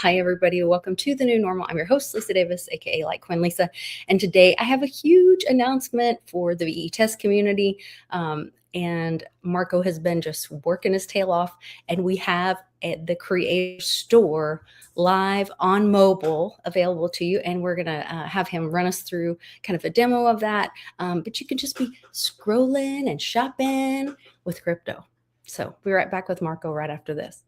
Hi, everybody. Welcome to The New Normal. I'm your host, Lisa Davis, aka Litecoin Lisa. And today I have a huge announcement for the VeTest community. And Marco has been just working his tail off. And we have the Creator Store live on mobile available to you. And we're going to have him run us through kind of a demo of that. But you can just be scrolling and shopping with crypto. So we'll be right back with Marco right after this.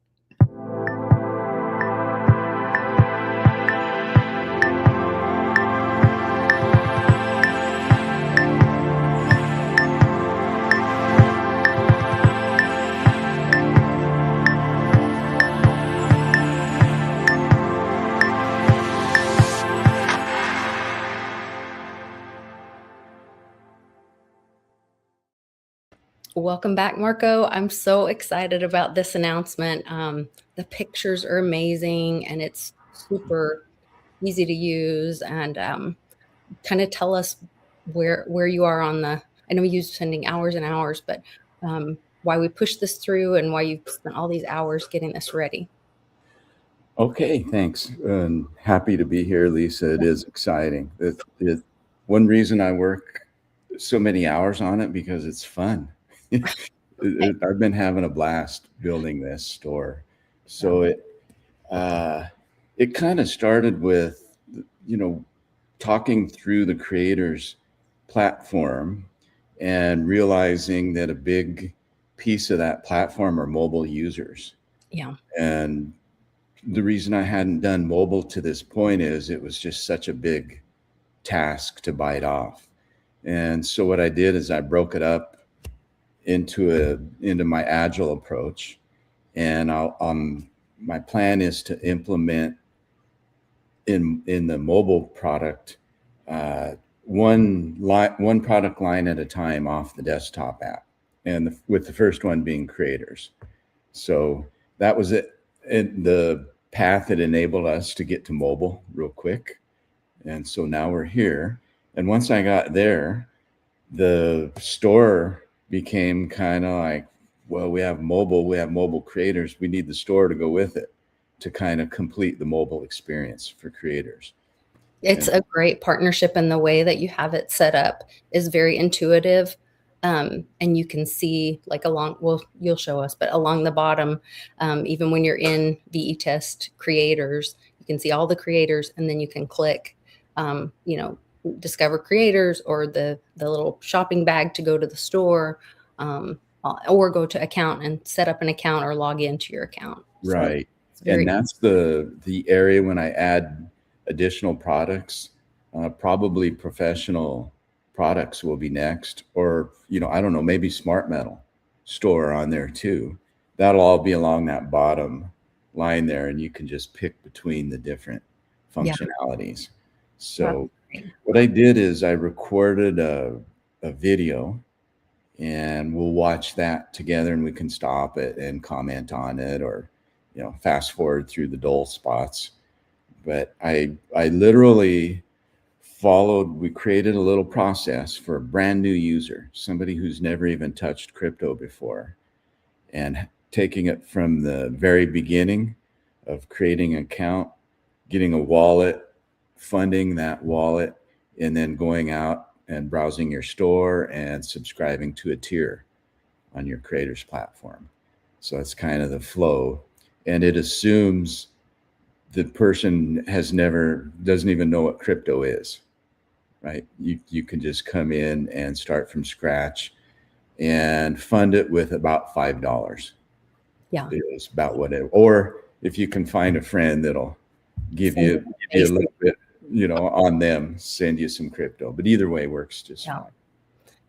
Welcome back, Marco. I'm so excited about this announcement. The pictures are amazing and it's super easy to use. And kind of tell us where you are on the, I know you're spending hours and hours, but why we pushed this through and why you've spent all these hours getting this ready. Okay, thanks. And happy to be here, Lisa. It is exciting. One reason I work so many hours on it because it's fun. I've been having a blast building this store. So it kind of started with, talking through the creators platform and realizing that a big piece of that platform are mobile users. Yeah. And the reason I hadn't done mobile to this point is it was just such a big task to bite off. And so what I did is I broke it up into my agile approach. And my plan is to implement in the mobile product one product line at a time off the desktop app, and with the first one being creators. So that was it. And the path that enabled us to get to mobile real quick. And so now we're here. And once I got there, the store became kind of like, well, we have mobile creators. We need the store to go with it to kind of complete the mobile experience for creators. It's a great partnership, and the way that you have it set up is very intuitive. And you can see like you'll show us, but along the bottom, even when you're in VeTest Creators, you can see all the creators, and then you can click, discover creators or the little shopping bag to go to the store, or go to account and set up an account or log into your account. Right. So and that's the area when I add additional products, probably professional products will be next, or I don't know, maybe smart metal store on there too. That'll all be along that bottom line there, and you can just pick between the different functionalities. So what I did is I recorded a video, and we'll watch that together, and we can stop it and comment on it, or fast forward through the dull spots. But I literally we created a little process for a brand new user, somebody who's never even touched crypto before, and taking it from the very beginning of creating an account, getting a wallet, funding that wallet, and then going out and browsing your store and subscribing to a tier on your creators platform. So that's kind of the flow. And it assumes the person doesn't even know what crypto is, right? You can just come in and start from scratch and fund it with about $5. Yeah. It's about whatever. Or if you can find a friend that'll give you a little bit, on them, send you some crypto. But either way works just fine.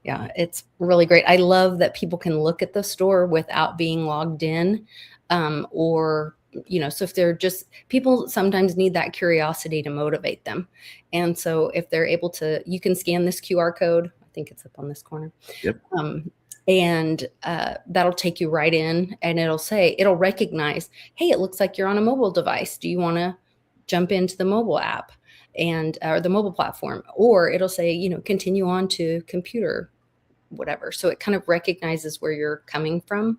Yeah, it's really great. I love that people can look at the store without being logged in, or so if they're people sometimes need that curiosity to motivate them. And so if they're able to, you can scan this QR code. I think it's up on this corner. Yep. And that'll take you right in, and it'll recognize, hey, it looks like you're on a mobile device. Do you want to jump into the mobile app or the mobile platform? Or it'll say, continue on to computer, whatever. So it kind of recognizes where you're coming from.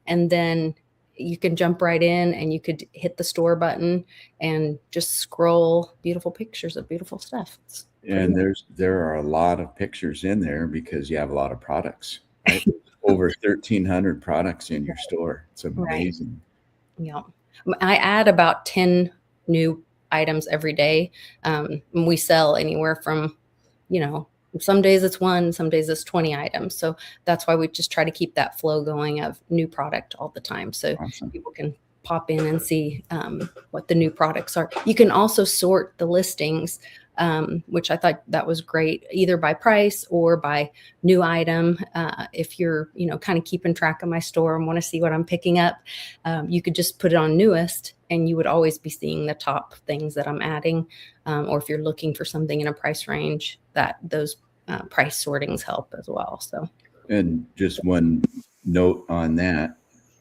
And then you can jump right in and you could hit the store button and just scroll beautiful pictures of beautiful stuff. And there are a lot of pictures in there because you have a lot of products, right? Over 1,300 products in your store. It's amazing. Right. Yeah. I add about 10 new items every day. We sell anywhere from, some days it's 1, some days it's 20 items. So that's why we just try to keep that flow going of new product all the time. So Awesome. People can pop in and see what the new products are. You can also sort the listings, which I thought that was great, either by price or by new item. If you're, kind of keeping track of my store and want to see what I'm picking up, you could just put it on newest and you would always be seeing the top things that I'm adding. Or if you're looking for something in a price range, that those price sortings help as well. So, and just one note on that,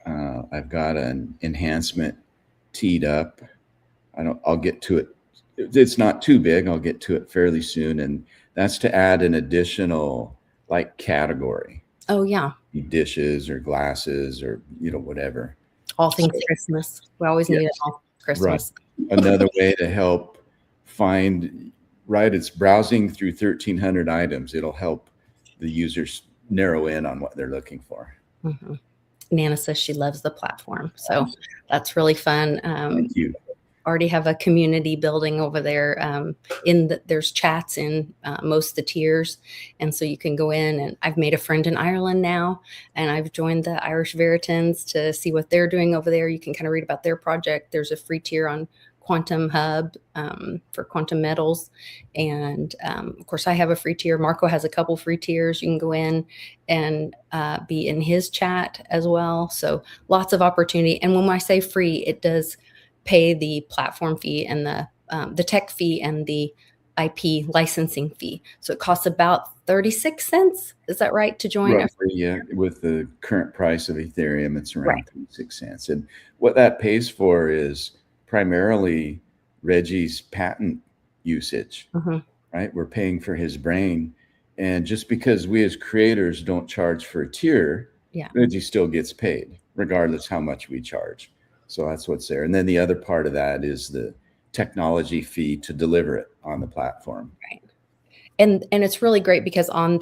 I've got an enhancement teed up. I'll get to it. It's not too big. I'll get to it fairly soon. And that's to add an additional like category. Oh yeah. Dishes or glasses or, whatever. All things Christmas. We always need it all Christmas. Right. Another way to help find, right, it's browsing through 1,300 items. It'll help the users narrow in on what they're looking for. Mm-hmm. Nana says she loves the platform. So that's really fun. Thank you. Already have a community building over there. There's chats in most of the tiers. And so you can go in, and I've made a friend in Ireland now, and I've joined the Irish Veritans to see what they're doing over there. You can kind of read about their project. There's a free tier on Quantum Hub for quantum metals. And of course, I have a free tier. Marco has a couple free tiers. You can go in and be in his chat as well. So lots of opportunity. And when I say free, it does pay the platform fee and the tech fee and the IP licensing fee. So it costs about 36 cents. Is that right to join? Roughly, yeah. With the current price of Ethereum, it's around 36 cents. And what that pays for is primarily Reggie's patent usage, right? We're paying for his brain. And just because we as creators don't charge for a tier, Reggie still gets paid regardless how much we charge. So that's what's there. And then the other part of that is the technology fee to deliver it on the platform. Right. And it's really great because on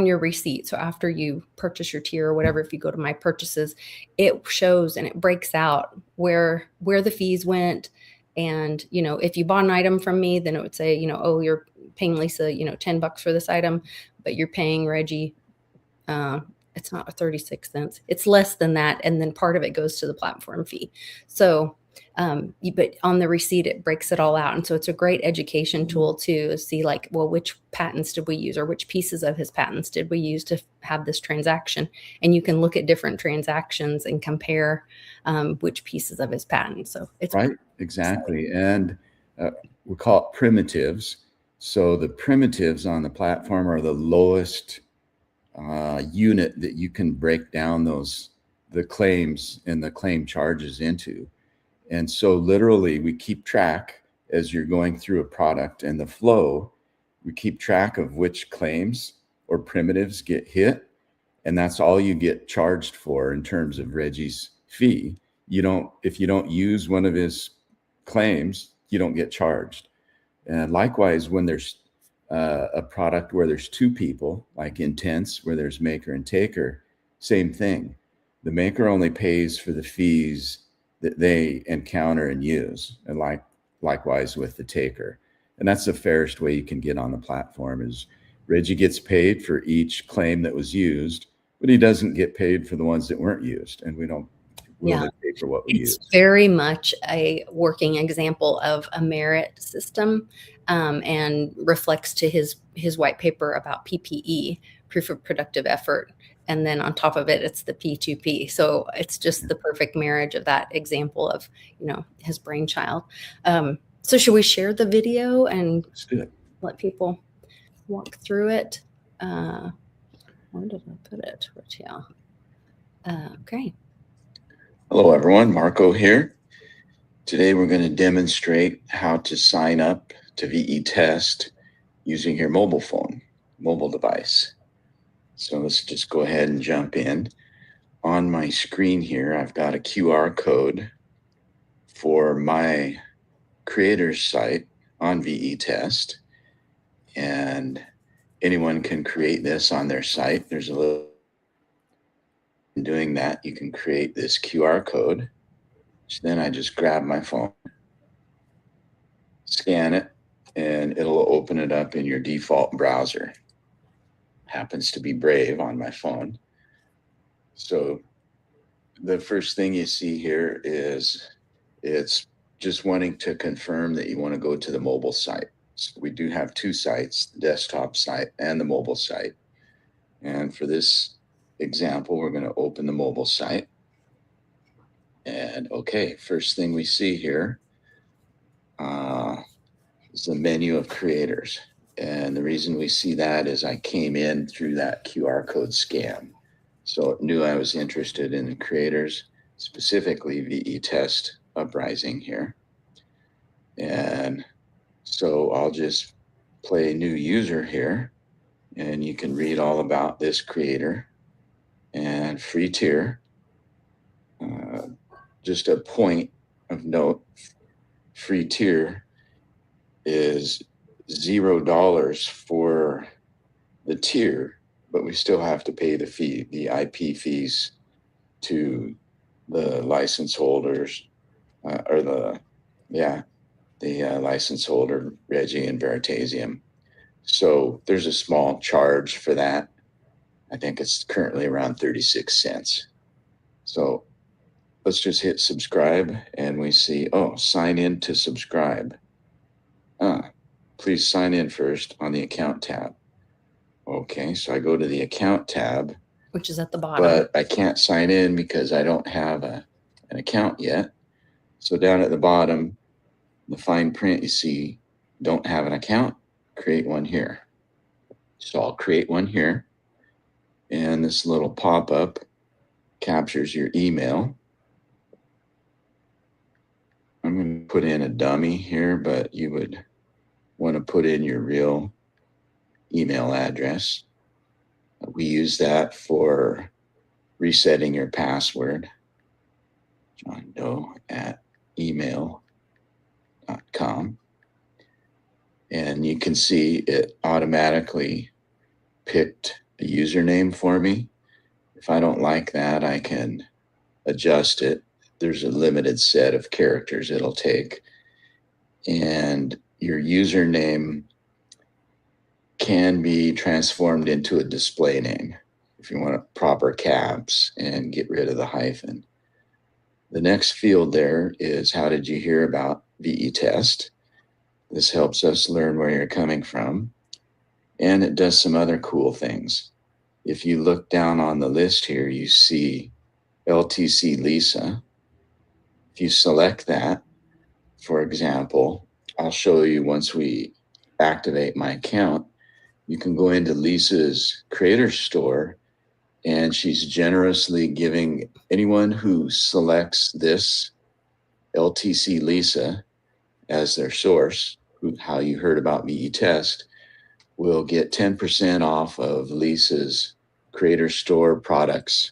your receipt, so after you purchase your tier or whatever, if you go to my purchases, it shows and it breaks out where the fees went. And, if you bought an item from me, then it would say, oh, you're paying Lisa, $10 for this item, but you're paying Reggie, it's not 36 cents. It's less than that. And then part of it goes to the platform fee. So, but on the receipt, it breaks it all out. And so it's a great education tool to see which patents did we use, or which pieces of his patents did we use to have this transaction? And you can look at different transactions and compare which pieces of his patent. So it's right. Exactly. And we call it primitives. So the primitives on the platform are the lowest unit that you can break down the claims and the claim charges into. And so literally we keep track as you're going through a product and the flow, we keep track of which claims or primitives get hit. And that's all you get charged for in terms of Reggie's fee. If you don't use one of his claims, you don't get charged. And likewise, when there's a product where there's two people, like Intense, where there's maker and taker, same thing. The maker only pays for the fees that they encounter and use, and likewise with the taker. And that's the fairest way you can get on the platform is Reggie gets paid for each claim that was used, but he doesn't get paid for the ones that weren't used. And we don't only pay for what we use. It's very much a working example of a merit system, and reflects to his white paper about PPE, proof of productive effort. And then on top of it, it's the P2P. So it's just the perfect marriage of that example of, his brainchild. So should we share the video and let people walk through it? Where did I put it? Okay. Hello, everyone. Marco here. Today, we're going to demonstrate how to sign up to VeTest using your mobile device. So let's just go ahead and jump in. on my screen here, I've got a QR code for my creators site on VeTest, and anyone can create this on their site. There's a little in doing that. You can create this QR code. So then I just grab my phone, scan it, and it'll open it up in your default browser. Happens to be Brave on my phone. So the first thing you see here is it's just wanting to confirm that you want to go to the mobile site. So we do have two sites, the desktop site and the mobile site. And for this example, we're going to open the mobile site. And okay, first thing we see here is the menu of creators. And the reason we see that is I came in through that QR code scan. So it knew I was interested in the creators, specifically VeTest Uprising here. And so I'll just play new user here, and you can read all about this creator and free tier. Just a point of note, free tier is $0 for the tier, but we still have to pay the fee, the IP fees to the license holders, the license holder, Reggie and Veritasium. So there's a small charge for that. I think it's currently around 36 cents. So let's just hit subscribe, and we see, oh, sign in to subscribe. Please sign in first on the account tab. Okay, so I go to the account tab, which is at the bottom. But I can't sign in because I don't have an account yet. So down at the bottom, the fine print, you see, don't have an account, create one here. So I'll create one here. And this little pop-up captures your email. I'm going to put in a dummy here, but you would want to put in your real email address. We use that for resetting your password. johndoe@email.com. And you can see it automatically picked a username for me. If I don't like that, I can adjust it. There's a limited set of characters it'll take. And your username can be transformed into a display name if you want proper caps and get rid of the hyphen. The next field there is, how did you hear about VeTest? This helps us learn where you're coming from. And it does some other cool things. If you look down on the list here, you see LTClisa. If you select that, for example, I'll show you once we activate my account, you can go into Lisa's creator store, and she's generously giving anyone who selects this LTClisa as their source, how you heard about VeTest, will get 10% off of Lisa's creator store products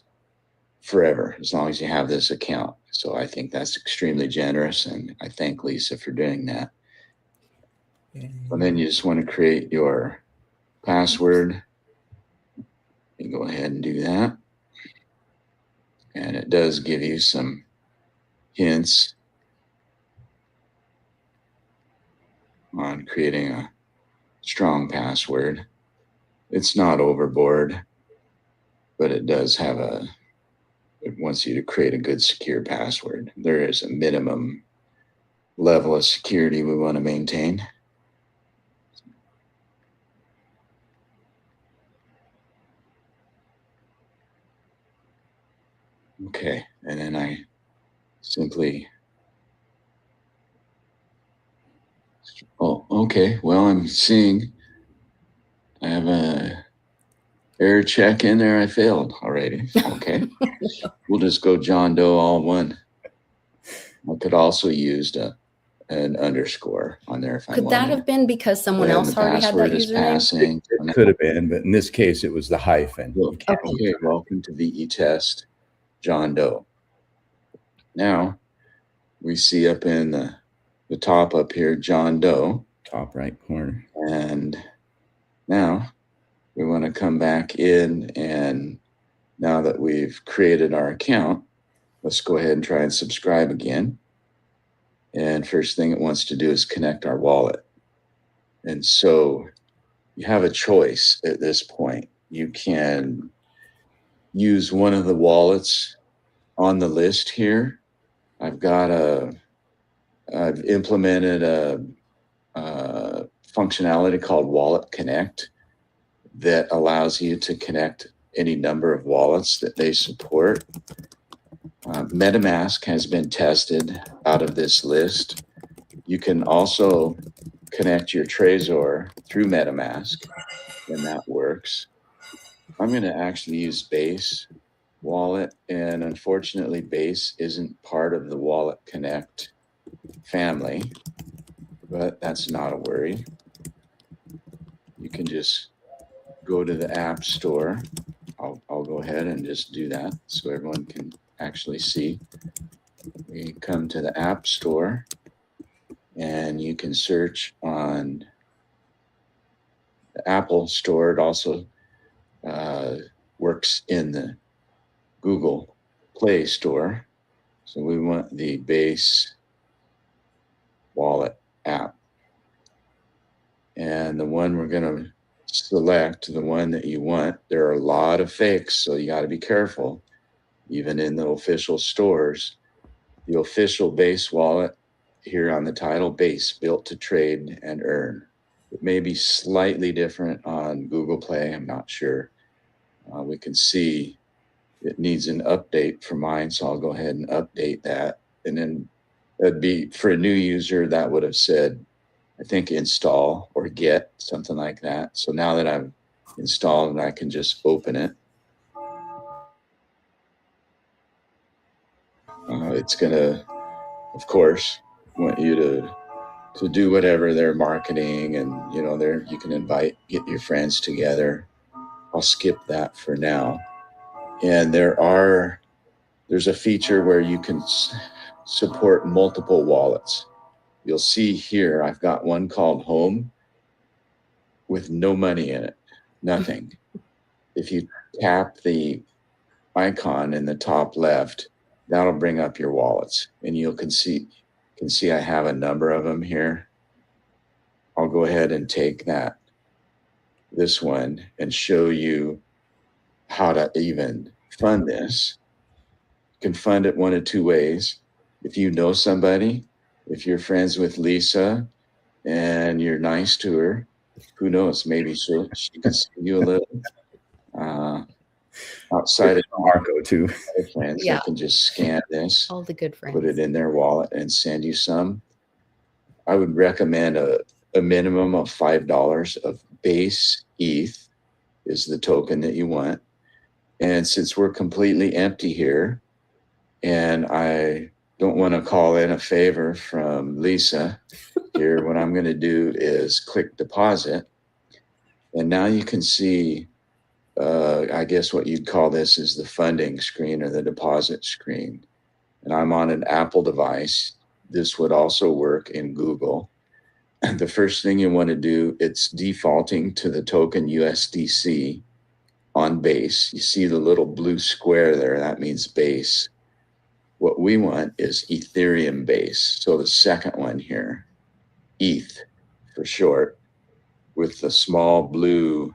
forever, as long as you have this account. So I think that's extremely generous, and I thank Lisa for doing that. And then you just want to create your password. You go ahead and do that. And it does give you some hints on creating a strong password. It's not overboard, but it does have it wants you to create a good secure password. There is a minimum level of security we want to maintain. Okay, and then I simply, oh, okay, well, I'm seeing I have a error check in there. I failed already. Okay, we'll just go John Doe all one. I could also use an underscore on there if I wanted. Could that have been because someone else already had that username? It could have been, but in this case, it was the hyphen. Okay, welcome to VeTest. John Doe. Now we see up in the top up here, John Doe. Top right corner. And now we want to come back in, and now that we've created our account, let's go ahead and try and subscribe again. And first thing it wants to do is connect our wallet. And so you have a choice at this point. You can use one of the wallets on the list here. I've implemented a functionality called Wallet Connect that allows you to connect any number of wallets that they support. Metamask has been tested out of this list. You can also connect your Trezor through Metamask, and that works. I'm going to actually use Base Wallet, and unfortunately Base isn't part of the Wallet Connect family, but that's not a worry. You can just go to the App Store. I'll go ahead and just do that so everyone can actually see. We come to the App Store, and you can search on the Apple Store. It also works in the Google Play Store. So we want the Base Wallet app. And the one we're going to select, the one that you want. There are a lot of fakes, so you got to be careful. Even in the official stores, the official Base wallet here on the title, Base, built to trade and earn. It may be slightly different on Google Play. I'm not sure. We can see it needs an update for mine, so I'll go ahead and update that. And then that'd be for a new user, that would have said, I think, install or get, something like that. So now that I've installed it, I can just open it. It's going to, of course, want you to do whatever they're marketing, and you can get your friends together. I'll skip that for now. And there's a feature where you can support multiple wallets. You'll see here, I've got one called Home with no money in it, nothing. If you tap the icon in the top left, that'll bring up your wallets, and you can see I have a number of them here. I'll go ahead and take this one and show you how to even fund this. You can fund it one of two ways. If you know somebody, if you're friends with Lisa and you're nice to her, who knows, maybe she can send you a little. Outside of Marco too. Friends, Yeah. They can just scan this, all the good friends, put it in their wallet, and send you some. I would recommend a minimum of $5 of Base ETH is the token that you want. And since we're completely empty here, and I don't want to call in a favor from Lisa here, what I'm going to do is click deposit. And now you can see, I guess what you'd call this is the funding screen or the deposit screen. And I'm on an Apple device. This would also work in Google. The first thing you want to do, it's defaulting to the token USDC on Base. You see the little blue square there, that means Base. What we want is Ethereum Base. So the second one here, ETH for short, with the small blue,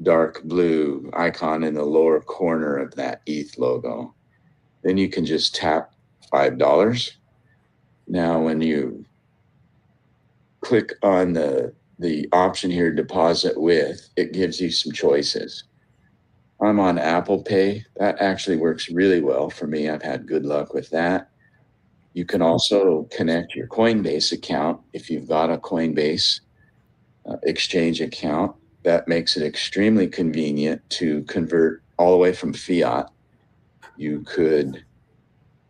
dark blue icon in the lower corner of that ETH logo. Then you can just tap $5. Now, when you click on the option here, deposit with, it gives you some choices. I'm on Apple Pay. That actually works really well for me. I've had good luck with that. You can also connect your Coinbase account if you've got a Coinbase exchange account. That makes it extremely convenient to convert all the way from fiat. You could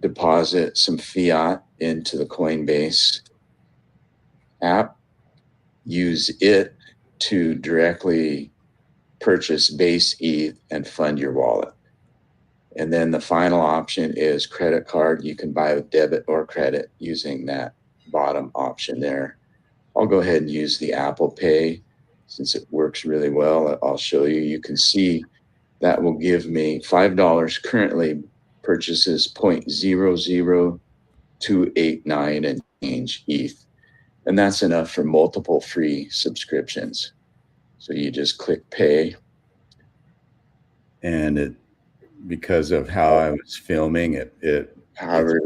deposit some fiat into the Coinbase app, use it to directly purchase Base ETH and fund your wallet. And then the final option is credit card. You can buy with debit or credit using that bottom option there. I'll go ahead and use the Apple Pay since it works really well. I'll show you. You can see that will give me $5 currently purchases 0.00289 and change ETH. And that's enough for multiple free subscriptions. So you just click pay. And it, because of how I was filming it, however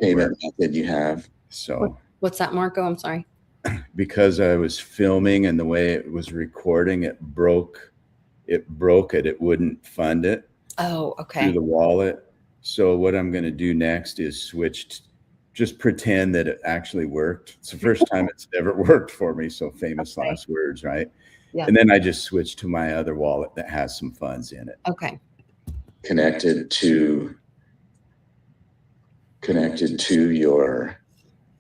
payment method you have. So what's that, Marco? I'm sorry. Because I was filming and the way it was recording, it broke it. It wouldn't fund it. Oh, okay. Through the wallet. So what I'm going to do next is switch, just pretend that it actually worked. It's the first time it's ever worked for me. So famous last words, right? Yeah. And then I just switched to my other wallet that has some funds in it. Okay. Connected to your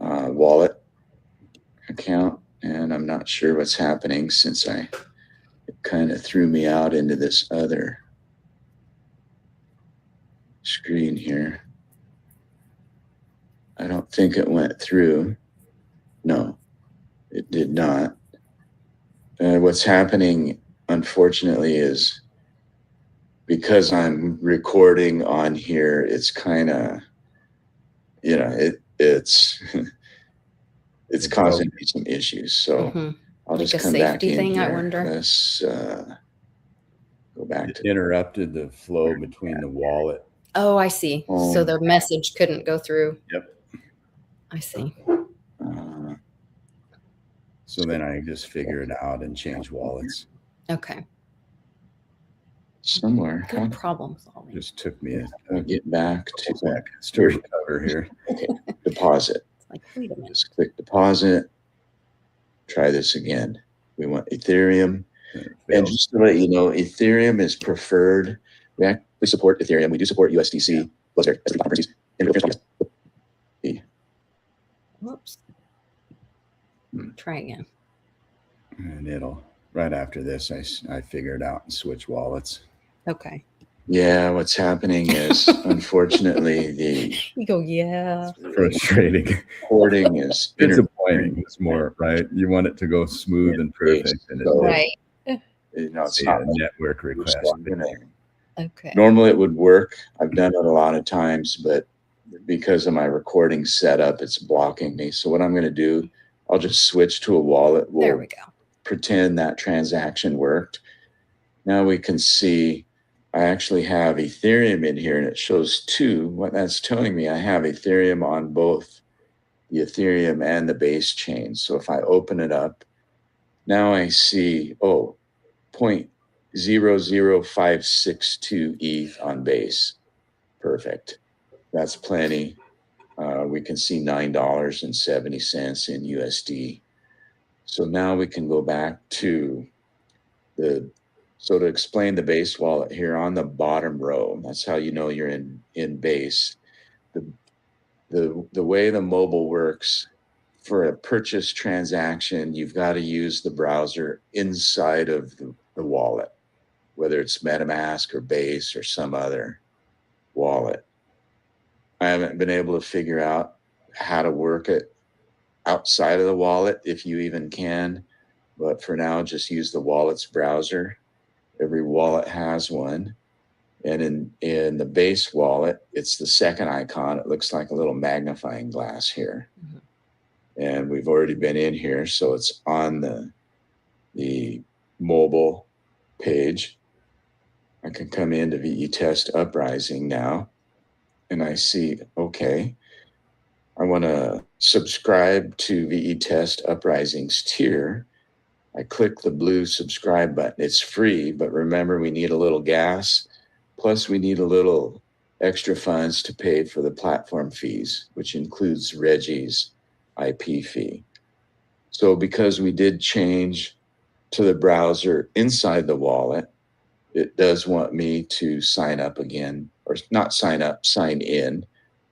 wallet account. And I'm not sure what's happening since it kind of threw me out into this other screen here. I don't think it went through. No, it did not. What's happening, unfortunately, is because I'm recording on here, it's kind of, it's it's causing me some issues. So I'll like just come back in thing, here. I wonder. Let's go back to interrupted the flow between the wallet. Oh, I see. So their message couldn't go through. Yep. I see. So then I just figure it out and change wallets. Okay. Somewhere. Good problem solving. Just took me I'll get back to that story cover here. Okay. Deposit. It's like, wait a minute. Just click deposit. Try this again. We want Ethereum. And just to let you know, Ethereum is preferred. We actually support Ethereum. We do support USDC. Those are currencies. Whoops. Try again. And it'll, right after this, I figure it out and switch wallets. Okay. Yeah, what's happening is, unfortunately, you go, yeah. Frustrating. Recording is disappointing. It's more, right? You want it to go smooth and perfect. And right. It's not a network request. Okay. Normally it would work. I've done it a lot of times, but because of my recording setup, it's blocking me. So what I'm going to do, I'll just switch to a wallet. There we go. Pretend that transaction worked. Now we can see I actually have Ethereum in here and it shows two. What that's telling me, I have Ethereum on both the Ethereum and the base chain. So if I open it up, now I see, 0.00562 ETH on base. Perfect. That's plenty. We can see $9.70 in USD. So now we can go back to so to explain the base wallet here on the bottom row, that's how you know you're in base. The way the mobile works, for a purchase transaction, you've got to use the browser inside of the wallet, whether it's Metamask or Base or some other wallet. I haven't been able to figure out how to work it outside of the wallet, if you even can. But for now, just use the wallet's browser. Every wallet has one. And in the base wallet, it's the second icon. It looks like a little magnifying glass here. And we've already been in here, so it's on the mobile page. I can come into VeTest Uprising now, and I see, okay, I want to subscribe to VeTest Uprising's tier. I click the blue subscribe button. It's free, but remember, we need a little gas. Plus, we need a little extra funds to pay for the platform fees, which includes Reggie's IP fee. So because we did change to the browser inside the wallet, it does want me to sign up again, or not sign up, sign in.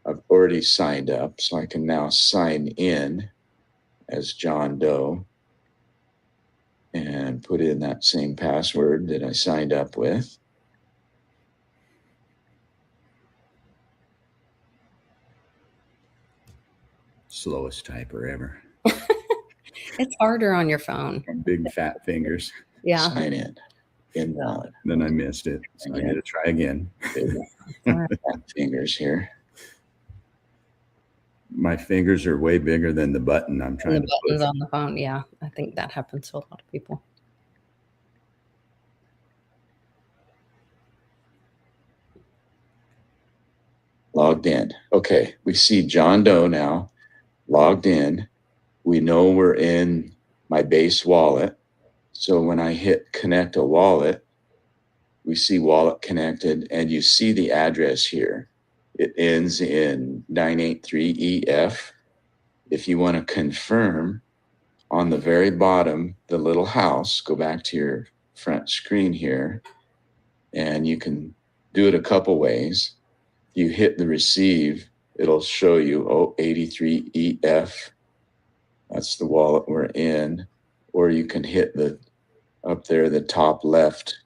I've already signed up, so I can now sign in as John Doe and put in that same password that I signed up with. slowest typer ever. It's harder on your phone. Big fat fingers. Yeah. Sign in. Invalid. Then I missed it. So I got to try again. Big All right. fat fingers here. My fingers are way bigger than the button I'm trying The to buttons push. on the phone. Yeah, I think that happens to a lot of people. Logged in. Okay, we see John Doe now logged in. We know we're in my base wallet. So when I hit connect a wallet, we see wallet connected, and you see the address here. It ends in 983EF. If you want to confirm, on the very bottom, the little house, go back to your front screen here, and you can do it a couple ways. You hit the receive, it'll show you 83EF. That's the wallet we're in. Or you can hit the up there, the top left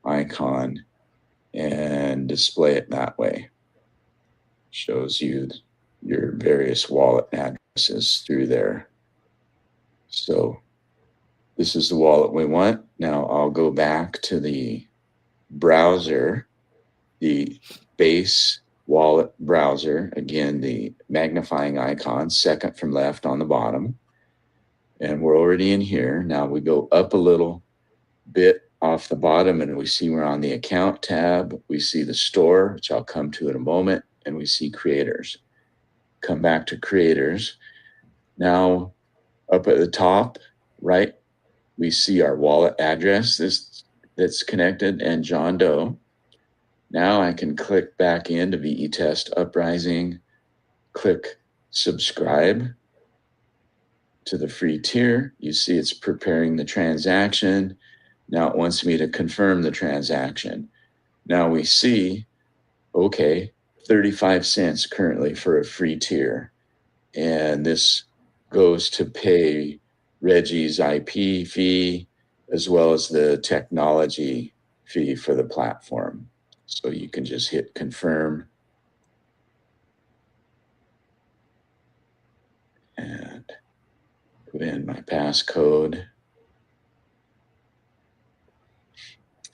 icon, and display it that way. Shows you your various wallet addresses through there. So this is the wallet we want. Now I'll go back to the browser, the base wallet browser. Again, the magnifying icon, second from left on the bottom. And we're already in here. Now we go up a little bit off the bottom and we see we're on the account tab. We see the store, which I'll come to in a moment, and we see creators. Come back to creators. Now up at the top, right, we see our wallet address that's connected and John Doe. Now I can click back into VeTest Uprising, click subscribe to the free tier. You see it's preparing the transaction. Now it wants me to confirm the transaction. Now we see, okay, 35 cents currently for a free tier. And this goes to pay Reggie's IP fee as well as the technology fee for the platform. So you can just hit confirm and put in my passcode.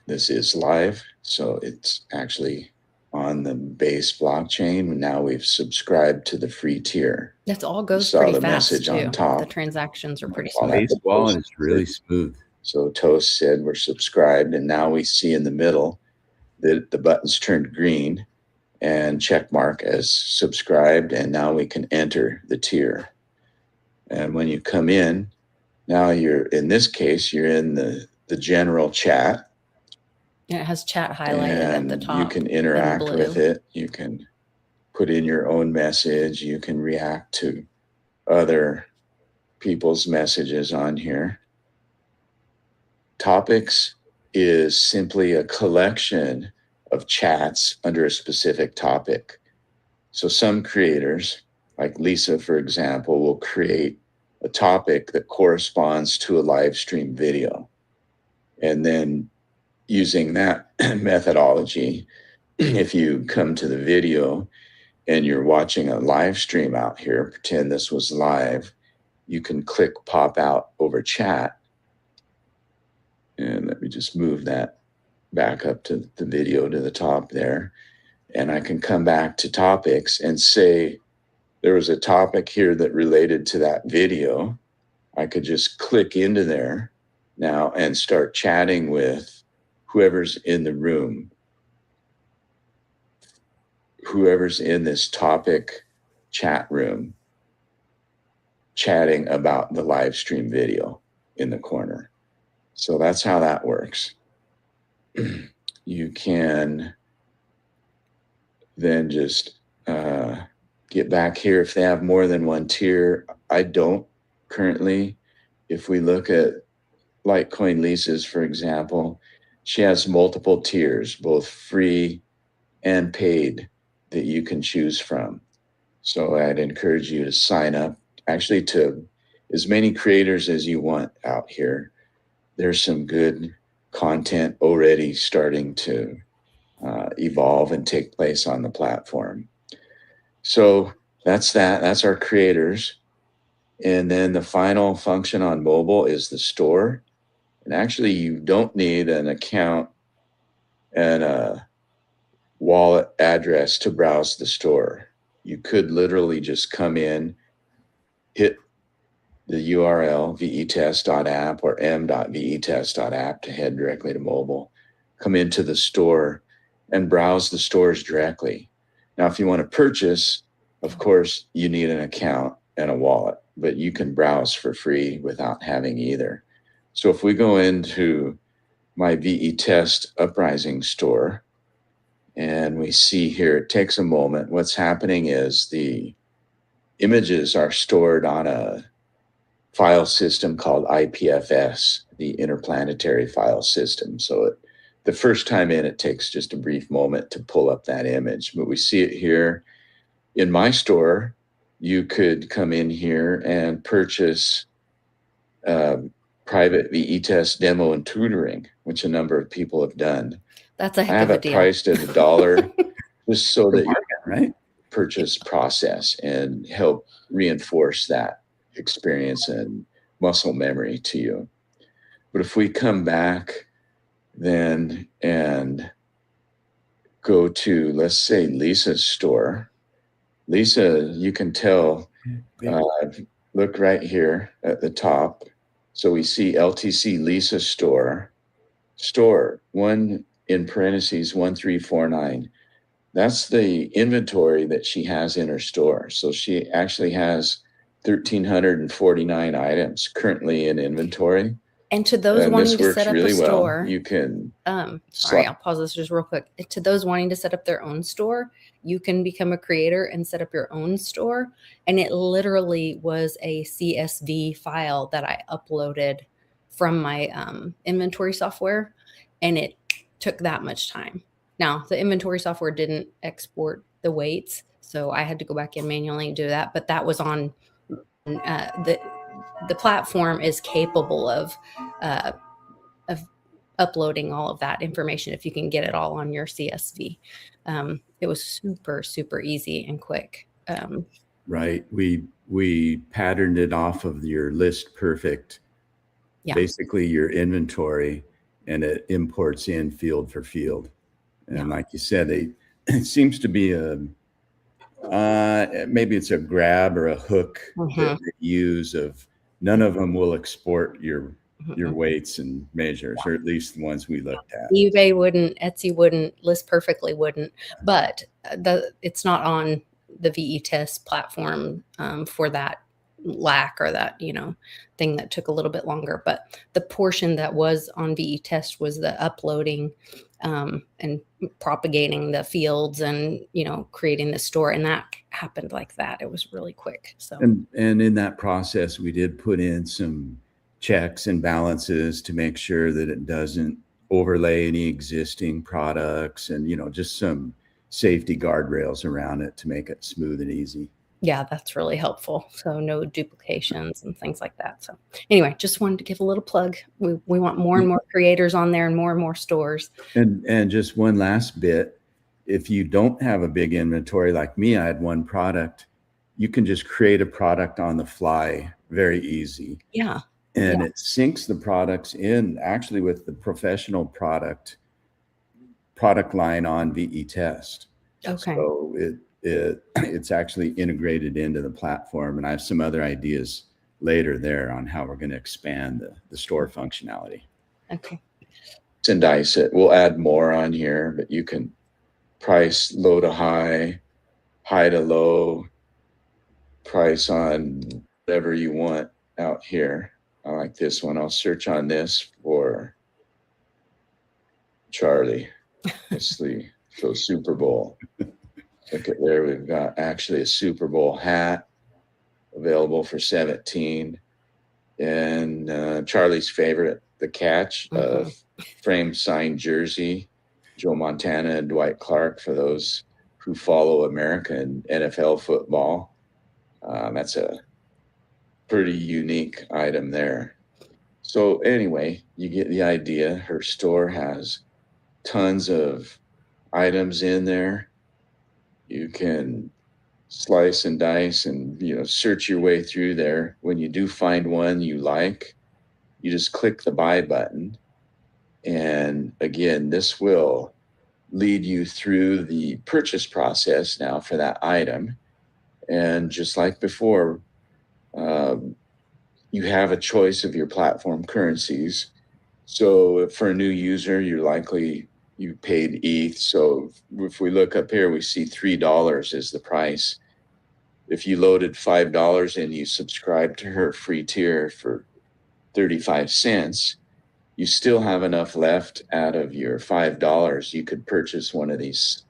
This is live, so it's actually on the base blockchain. Now we've subscribed to the free tier. That all goes saw pretty the fast message too. on top. The transactions are pretty Well, smooth. Base wallet is really smooth. So Toast said we're subscribed, and now we see in the middle that the button's turned green and check mark as subscribed, and now we can enter the tier. And when you come in, now you're, in this case, you're in the general chat. And it has chat highlighted at the top. You can interact with it. You can put in your own message. You can react to other people's messages on here. Topics is simply a collection of chats under a specific topic. So some creators, like Lisa, for example, will create a topic that corresponds to a live stream video. And then using that methodology, if you come to the video and you're watching a live stream out here, pretend this was live, you can click pop out over chat. And let me just move that back up to the video to the top there. And I can come back to topics and say there was a topic here that related to that video. I could just click into there now and start chatting with whoever's in the room, whoever's in this topic chat room, chatting about the live stream video in the corner. So that's how that works. You can then just get back here if they have more than one tier. I don't currently. If we look at Litecoin Lisa's, for example, she has multiple tiers, both free and paid, that you can choose from. So I'd encourage you to sign up actually to as many creators as you want out here. There's some good content already starting to evolve and take place on the platform. So that's that. That's our creators. And then the final function on mobile is the store. And actually, you don't need an account and a wallet address to browse the store. You could literally just come in, hit the URL vetest.app or m.vetest.app to head directly to mobile, come into the store and browse the stores directly. Now, if you want to purchase, of course, you need an account and a wallet, but you can browse for free without having either. So if we go into my VeTest Uprising store and we see here, it takes a moment. What's happening is the images are stored on a file system called IPFS, the Interplanetary File System. So the first time in, it takes just a brief moment to pull up that image, but we see it here. In my store, you could come in here and purchase private VeTest demo and tutoring, which a number of people have done. That's a heck I have of a it deal. priced at $1 just so that you right? purchase process and help reinforce that experience and muscle memory to you. But if we come back then and go to, let's say, Lisa's store, Lisa, you can tell, look right here at the top. So we see LTC Lisa store, one in parentheses 1349. That's the inventory that she has in her store. So she actually has 1,349 items currently in inventory. And to those wanting to set up really a store, well. You can. Sorry, I'll pause this just real quick. To those wanting to set up their own store, you can become a creator and set up your own store. And it literally was a CSV file that I uploaded from my inventory software, and it took that much time. Now, the inventory software didn't export the weights, so I had to go back in manually and do that. But that was on the platform is capable of uploading all of that information if you can get it all on your CSV. It was super, super easy and quick. Right. We patterned it off of your list perfect, basically your inventory, and it imports in field for field. And like you said, it seems to be maybe it's a grab or a hook that they use of none of them will export your weights and measures, or at least the ones we looked at. eBay wouldn't, Etsy wouldn't, List Perfectly wouldn't, but it's not on the VeTest platform for that lack or that, thing that took a little bit longer. But the portion that was on VeTest was the uploading and propagating the fields and, creating the store. And that happened like that. It was really quick. So, and in that process, we did put in some checks and balances to make sure that it doesn't overlay any existing products and, just some safety guardrails around it to make it smooth and easy. Yeah, that's really helpful. So no duplications and things like that. So anyway, just wanted to give a little plug. We want more and more creators on there and more stores. And just one last bit, if you don't have a big inventory like me, I had one product, you can just create a product on the fly, very easy. Yeah. And it syncs the products in actually with the professional product line on VeTest. Okay. So it's actually integrated into the platform, and I have some other ideas later there on how we're going to expand the store functionality. Okay. And dice it. We'll add more on here, but you can price low to high, high to low, price on whatever you want out here. I like this one. I'll search on this for Charlie. Let's see. So Super Bowl. Look at there. We've got actually a Super Bowl hat available for $17. And Charlie's favorite, the catch of framed signed jersey, Joe Montana and Dwight Clark, for those who follow American NFL football. That's a pretty unique item there. So anyway, you get the idea. Her store has tons of items in there. You can slice and dice and, you know, search your way through there. When you do find one you like, you just click the buy button. And again, this will lead you through the purchase process now for that item. And just like before, you have a choice of your platform currencies. So for a new user, you paid ETH. So if we look up here, we see $3 is the price. If you loaded $5 and you subscribe to her free tier for 35 cents, you still have enough left out of your $5. You could purchase one of these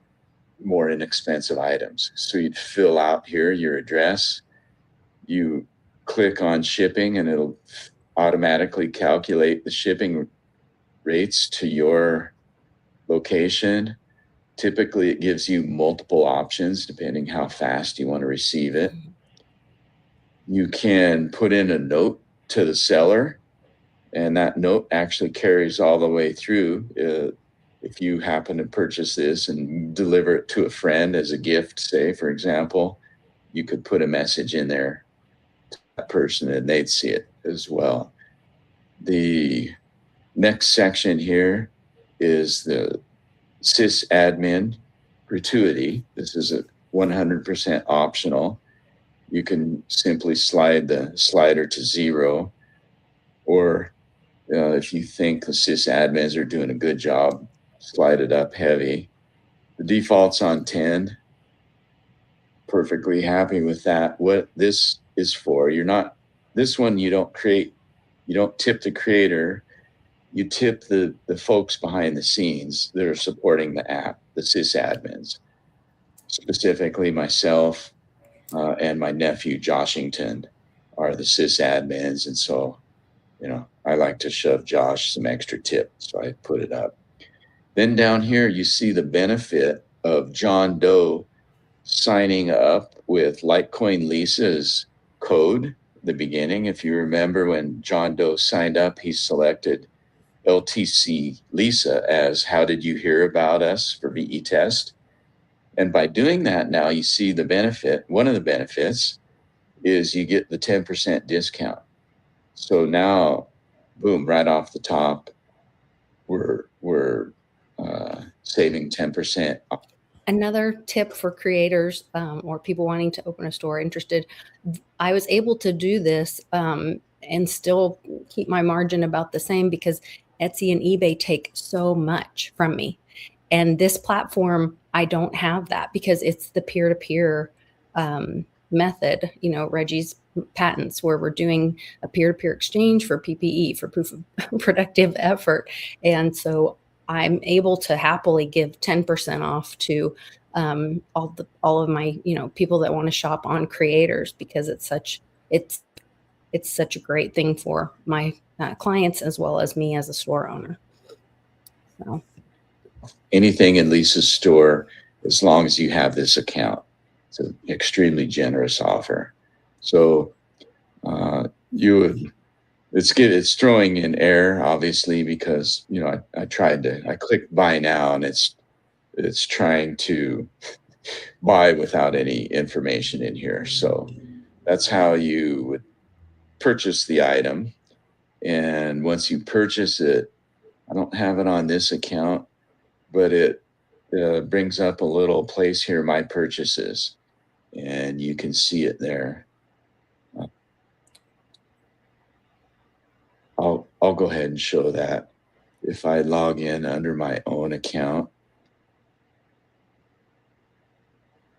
more inexpensive items. So you'd fill out here your address, you click on shipping, and it'll automatically calculate the shipping rates to your location. Typically, it gives you multiple options depending how fast you want to receive it. You can put in a note to the seller, and that note actually carries all the way through. If you happen to purchase this and deliver it to a friend as a gift, say, for example, you could put a message in there to that person and they'd see it as well. The next section here is the sysadmin gratuity. This is a 100% optional. You can simply slide the slider to 0, or if you think the sysadmins are doing a good job, slide it up heavy. The default's on 10. Perfectly happy with that. What this is for, this one you don't tip the creator, you tip the folks behind the scenes that are supporting the app, the sysadmins, specifically myself and my nephew Joshington are the sysadmins. And so, you know, I like to shove Josh some extra tip, so I put it up. Then down here, you see the benefit of John Doe signing up with Litecoin Lisa's code at the beginning. If you remember, when John Doe signed up, he selected LTClisa as how did you hear about us for VeTest. And by doing that, now you see the benefit. One of the benefits is you get the 10% discount. So now, boom, right off the top, we're saving 10%. Another tip for creators or people wanting to open a store interested, I was able to do this and still keep my margin about the same because Etsy and eBay take so much from me. And this platform, I don't have that because it's the peer-to-peer method, you know, Reggie's patents, where we're doing a peer-to-peer exchange for PPE, for proof of productive effort. And so I'm able to happily give 10% off to all of my, you know, people that want to shop on creators, because it's such a great thing for my clients as well as me as a store owner. So anything in Lisa's store, as long as you have this account, it's an extremely generous offer. So it's throwing in error, obviously, because, you know, I clicked buy now, and it's trying to buy without any information in here. So that's how you would purchase the item. And once you purchase it, I don't have it on this account, but it brings up a little place here, my purchases, and you can see it there. I'll go ahead and show that. If I log in under my own account,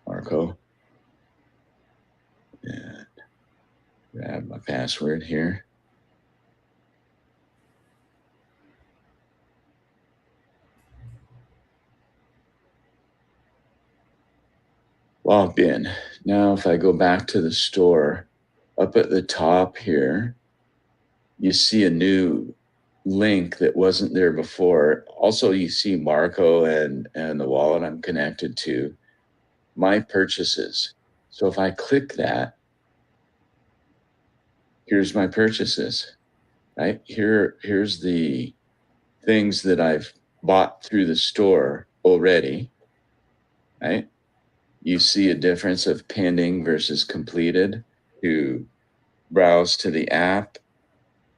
Marco, and grab my password here. Logged in. Now, if I go back to the store, up at the top here, you see a new link that wasn't there before. Also, you see Marco and the wallet I'm connected to, my purchases. So if I click that, here's my purchases, right? Here's the things that I've bought through the store already, right? you see a difference of pending versus completed, to browse to the app,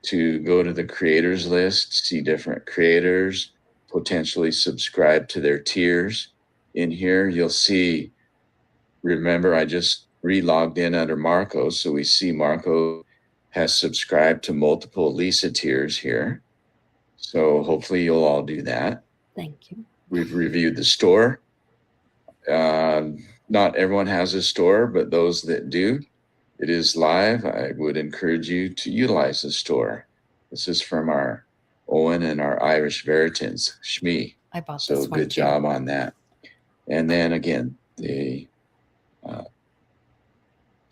to go to the creators list, see different creators, potentially subscribe to their tiers. In here, you'll see, remember, I just re-logged in under Marco, so we see Marco has subscribed to multiple Lisa tiers here. So hopefully you'll all do that. Thank you. We've reviewed the store. Not everyone has a store, but those that do, it is live. I would encourage you to utilize the store. This is from our Owen and our Irish Veritans, Shmi. I bought so this one good too. job on that. And then again, the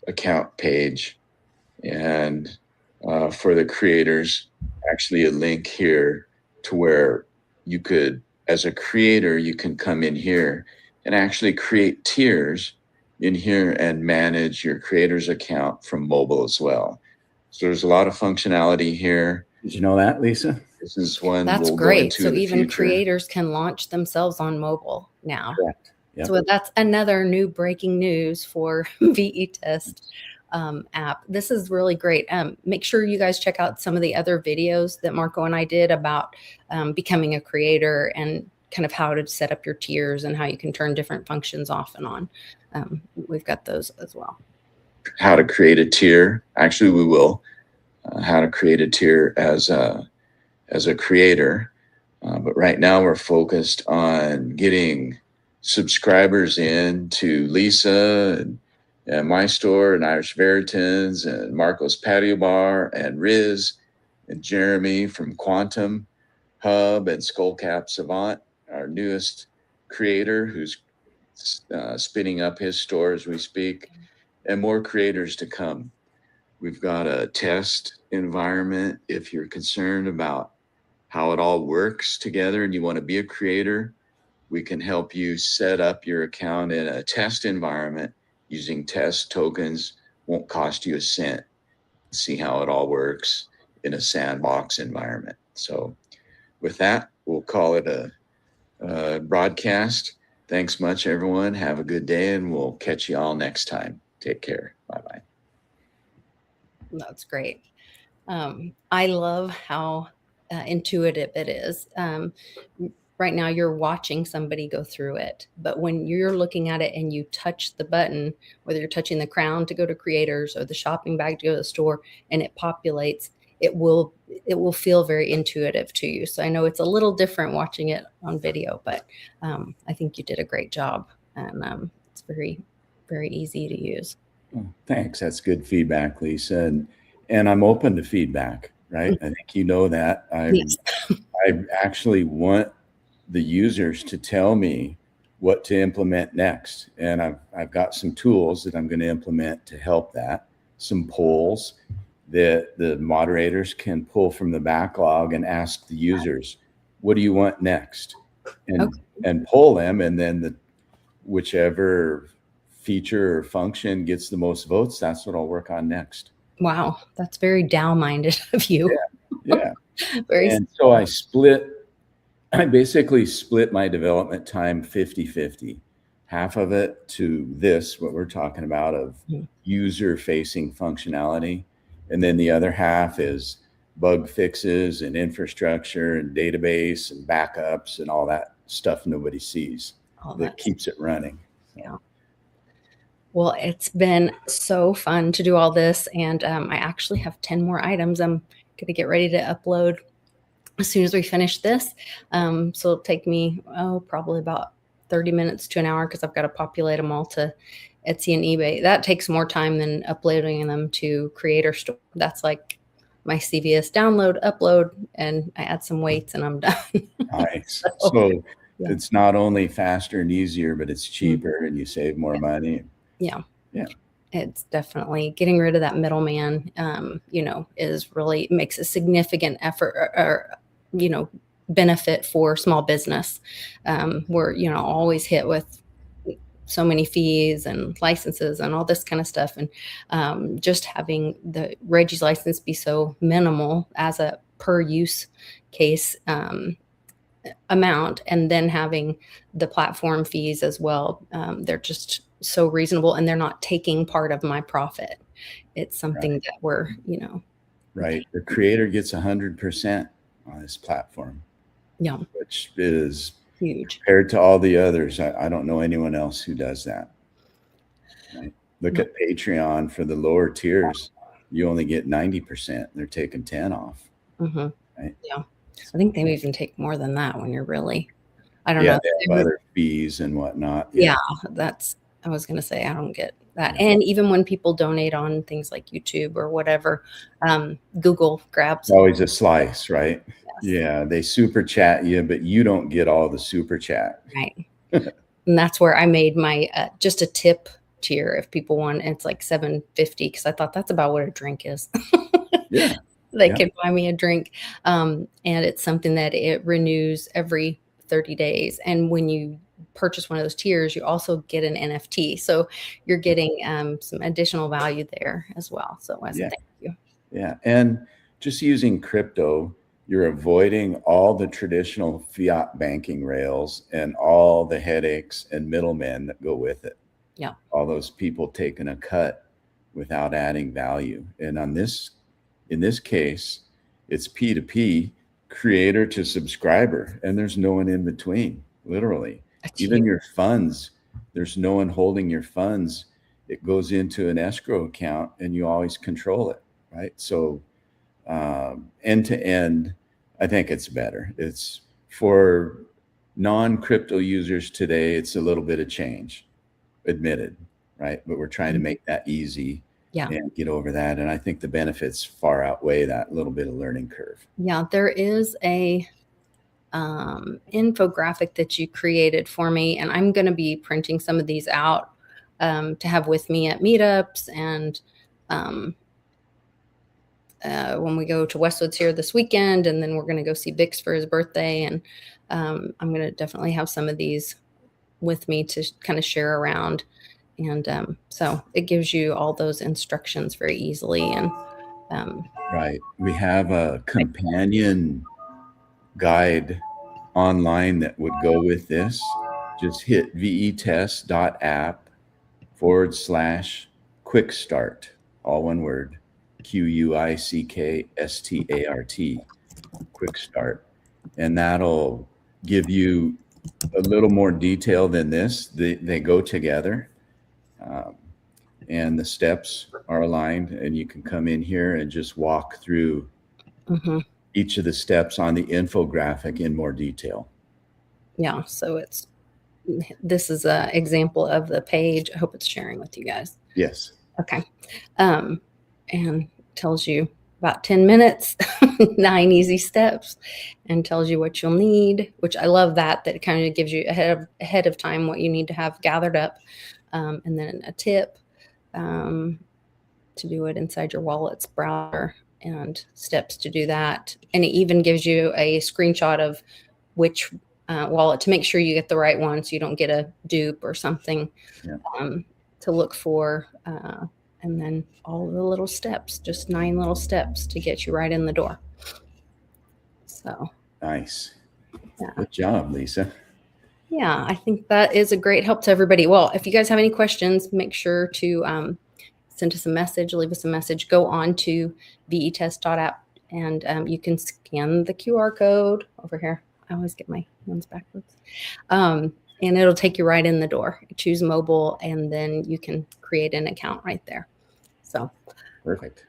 account page, and for the creators, actually a link here to where you could, as a creator, you can come in here and actually create tiers in here and manage your creator's account from mobile as well. So there's a lot of functionality here. Did you know that, Lisa? This is one That's we'll great. go into So in the even future. creators can launch themselves on mobile now. Correct. Yep. So that's another new breaking news for VeTest app. This is really great. Make sure you guys check out some of the other videos that Marco and I did about becoming a creator and kind of how to set up your tiers and how you can turn different functions off and on. We've got those as well. How to create a tier. Actually, we will. How to create a tier as a creator. But right now we're focused on getting subscribers in to Lisa and my store and Irish Veritans and Marco's Patio Bar and Riz and Jeremy from Quantum Hub and Skullcap Savant, our newest creator who's spinning up his store as we speak, and more creators to come. We've got a test environment. If you're concerned about how it all works together and you want to be a creator, we can help you set up your account in a test environment using test tokens. Won't cost you a cent. See how it all works in a sandbox environment. So with that, we'll call it a broadcast. Thanks much, everyone. Have a good day, and we'll catch you all next time. Take care. Bye-bye. That's great. I love how intuitive it is. Right now you're watching somebody go through it, but when you're looking at it and you touch the button, whether you're touching the crown to go to creators or the shopping bag to go to the store, and it populates, it will feel very intuitive to you. So I know it's a little different watching it on video, but I think you did a great job, and it's very, very easy to use. Oh, thanks. That's good feedback, Lisa. And I'm open to feedback, right? I think you know that. Yes. I actually want the users to tell me what to implement next. And I've got some tools that I'm going to implement to help that. Some polls that the moderators can pull from the backlog and ask the users, what do you want next? And poll them, and then whichever feature or function gets the most votes, that's what I'll work on next. Wow, that's very Dow-minded of you. Yeah. Very. And so I basically split my development time 50-50. Half of it to this, what we're talking about, of user-facing functionality. And then the other half is bug fixes and infrastructure and database and backups and all that stuff nobody sees that keeps it running. Yeah. Well, it's been so fun to do all this, and I actually have 10 more items I'm going to get ready to upload as soon as we finish this. So it'll take me, probably about 30 minutes to an hour, because I've got to populate them all to Etsy and eBay. That takes more time than uploading them to Creator Store. That's like my CVS download, upload, and I add some weights and I'm done. Nice. So it's not only faster and easier, but it's cheaper and you save more money. Yeah. Yeah. It's definitely getting rid of that middleman, is really makes a significant effort or benefit for small business. We're, always hit with so many fees and licenses and all this kind of stuff. And just having the Reggie's license be so minimal as a per use case amount, and then having the platform fees as well. They're just so reasonable, and they're not taking part of my profit. It's something that we're, Right. The creator gets 100% on this platform. Yeah. Which is huge compared to all the others. I don't know anyone else who does that. Right? Look at Patreon for the lower tiers. You only get 90%. They're taking 10 off. Right? Yeah. I think they even take more than that when you're really, I don't know. They have other fees and whatnot. Yeah. I was going to say, I don't get that. And even when people donate on things like YouTube or whatever, Google grabs. Always a slice, right? Yes. Yeah. They super chat you, but you don't get all the super chat. Right. And that's where I made my, just a tip tier if people want. It's like $7.50 because I thought that's about what a drink is. Yeah. They can buy me a drink. And it's something that it renews every 30 days. And when you purchase one of those tiers, you also get an NFT. So you're getting some additional value there as well. So as a thank you. Yeah. And just using crypto, you're avoiding all the traditional fiat banking rails and all the headaches and middlemen that go with it. Yeah. All those people taking a cut without adding value. And in this case, it's P2P, creator to subscriber, and there's no one in between, literally. Even your funds, there's no one holding your funds. It goes into an escrow account and you always control it, right? So end to end, I think it's better. It's for non-crypto users today, it's a little bit of change, admitted, right? But we're trying to make that easy and get over that. And I think the benefits far outweigh that little bit of learning curve. Yeah, there is a infographic that you created for me, and I'm going to be printing some of these out to have with me at meetups and when we go to Westwoods here this weekend, and then we're going to go see Bix for his birthday. And I'm going to definitely have some of these with me to kind of share around. And so it gives you all those instructions very easily. And right. We have a companion guide online that would go with this. Just hit vetest.app/quick start, all one word, QUICKSTART, quick start. And that'll give you a little more detail than this. They go together. And the steps are aligned, and you can come in here and just walk through each of the steps on the infographic in more detail. Yeah, so this is an example of the page. I hope it's sharing with you guys. Yes. Okay. And tells you about 10 minutes, 9 easy steps, and tells you what you'll need, which I love that it kind of gives you ahead of time what you need to have gathered up. And then a tip to do it inside your wallet's browser, and steps to do that. And it even gives you a screenshot of which wallet to make sure you get the right one so you don't get a dupe or something to look for. And then all the little steps, just 9 little steps to get you right in the door. So nice. Yeah. Good job, Lisa. Yeah, I think that is a great help to everybody. Well, if you guys have any questions, make sure to send us a message, leave us a message, go on to vetest.app, and you can scan the QR code over here. I always get my hands backwards. And it'll take you right in the door. Choose mobile, and then you can create an account right there. So perfect.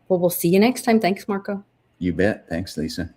Well, we'll see you next time. Thanks, Marco. You bet. Thanks, Lisa.